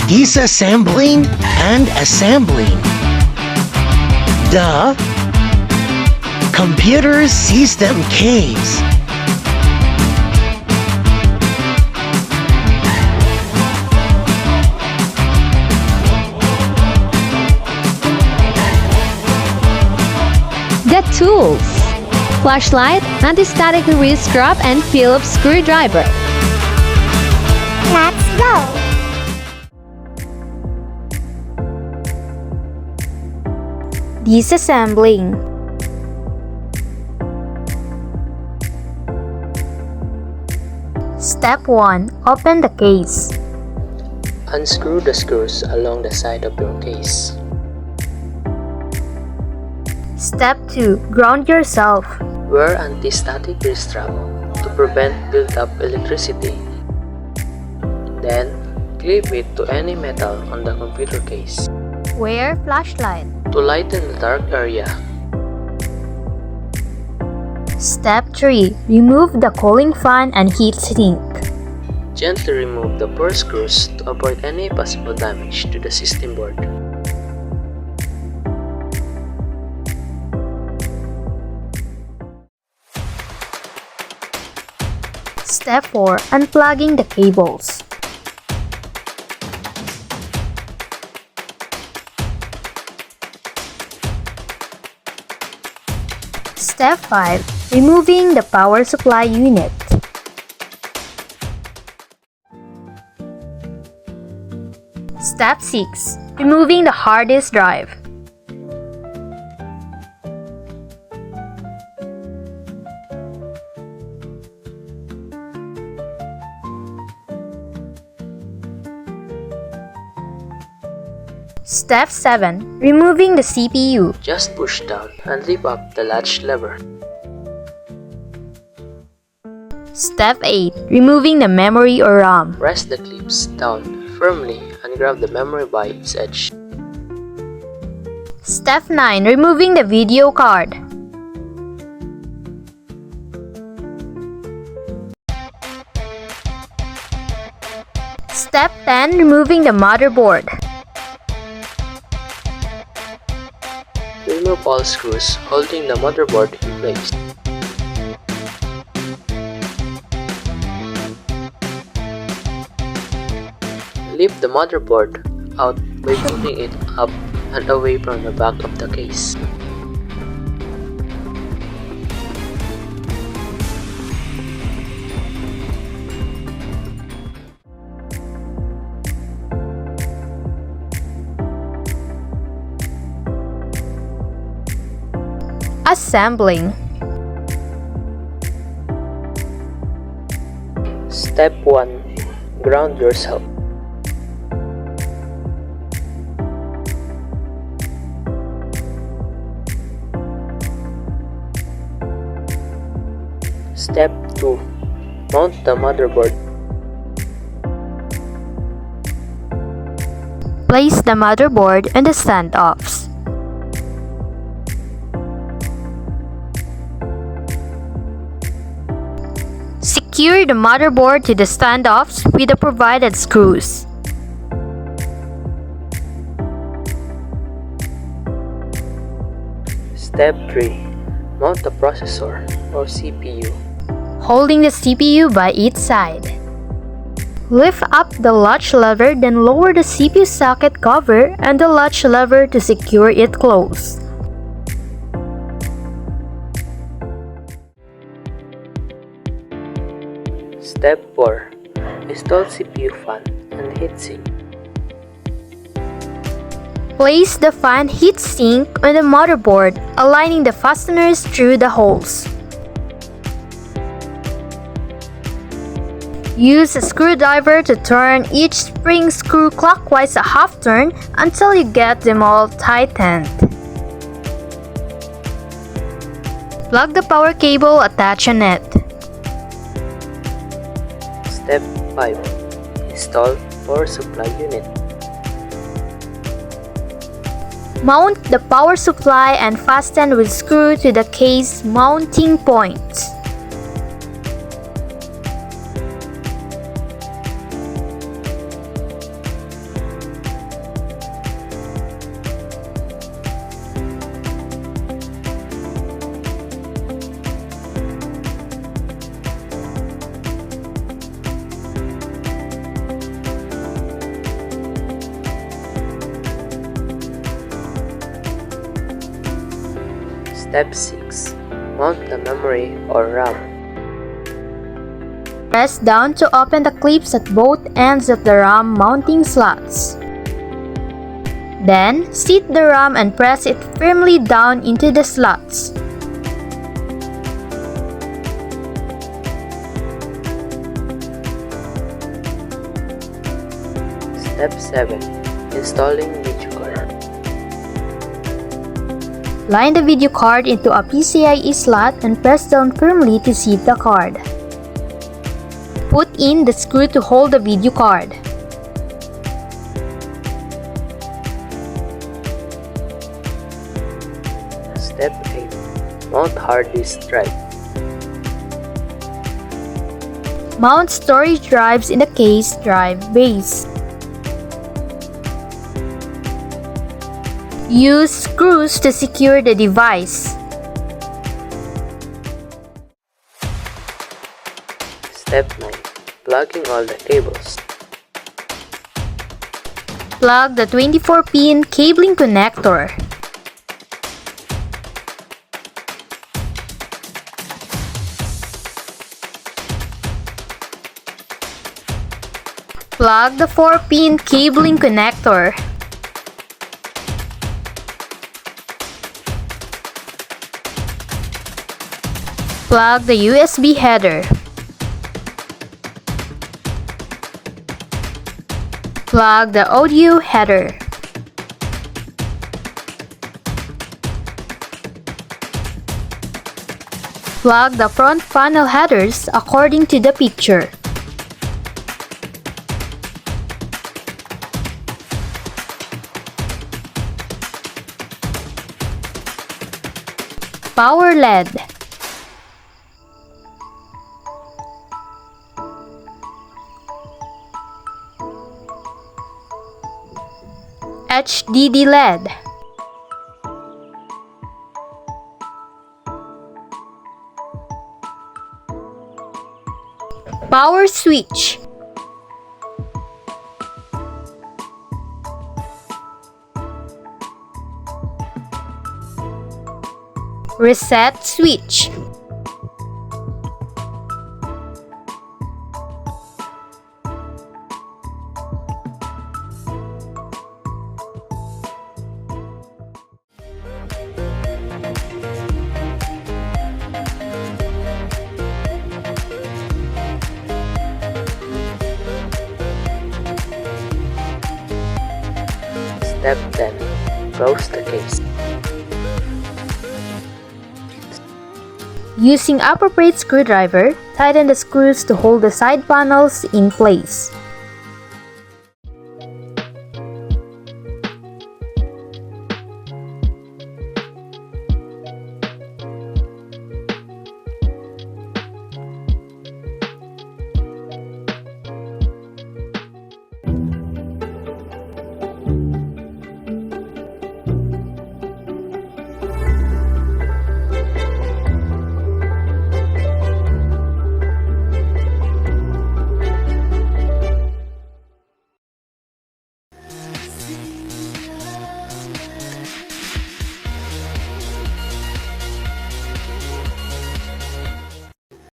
disassembling and assembling. The computer system case. The tools: flashlight, anti-static wrist strap, and Phillips screwdriver. Let's go! Disassembling. Step 1. Open the case. Unscrew the screws along the side of your case. Step 2. Ground yourself. Wear anti-static wrist strap to prevent build-up electricity. Then, clip it to any metal on the computer case. Wear flashlight. To lighten the dark area. Step 3. Remove the cooling fan and heat sink. Gently remove the 4 screws to avoid any possible damage to the system board. Step 4. Unplugging the cables. Step 5. Removing the power supply unit. Step 6. Removing the hard disk drive. Step 7. Removing the CPU. Just push down and lift up the latch lever. Step 8. Removing the memory or RAM. Press the clips down firmly and grab the memory by its edge. Step 9. Removing the video card. Step 10. Removing the motherboard. Remove all screws holding the motherboard in place. Lift the motherboard out by putting it up and away from the back of the case. Assembling. Step 1. Ground yourself. Step 2. Mount the motherboard. Place the motherboard in the standoffs. Secure the motherboard to the standoffs with the provided screws. Step 3. Mount the processor or CPU. Holding the CPU by each side. Lift up the latch lever, then lower the CPU socket cover and the latch lever to secure it closed. Step 4. Install CPU fan and heatsink. Place the fan heatsink on the motherboard, aligning the fasteners through the holes. Use a screwdriver to turn each spring screw clockwise a half turn until you get them all tightened. Plug the power cable, attach a net. Step 5. Install power supply unit. Mount the power supply and fasten with screw to the case mounting points. Step 6. Mount the memory or RAM. Press down to open the clips at both ends of the RAM mounting slots. Then, seat the RAM and press it firmly down into the slots. Step 7. Installing video card. Line the video card into a PCIe slot and press down firmly to seat the card. Put in the screw to hold the video card. Step 8. Mount hard disk drive. Mount storage drives in the case drive base. Use screws to secure the device. Step 9. Plugging all the cables. Plug the 24-pin cabling connector. Plug the 4-pin cabling connector. Plug the USB header. Plug the audio header. Plug the front panel headers according to the picture. Power LED. HDD LED. Power switch. Reset switch. Step 10. Close the case. Using appropriate screwdriver, tighten the screws to hold the side panels in place.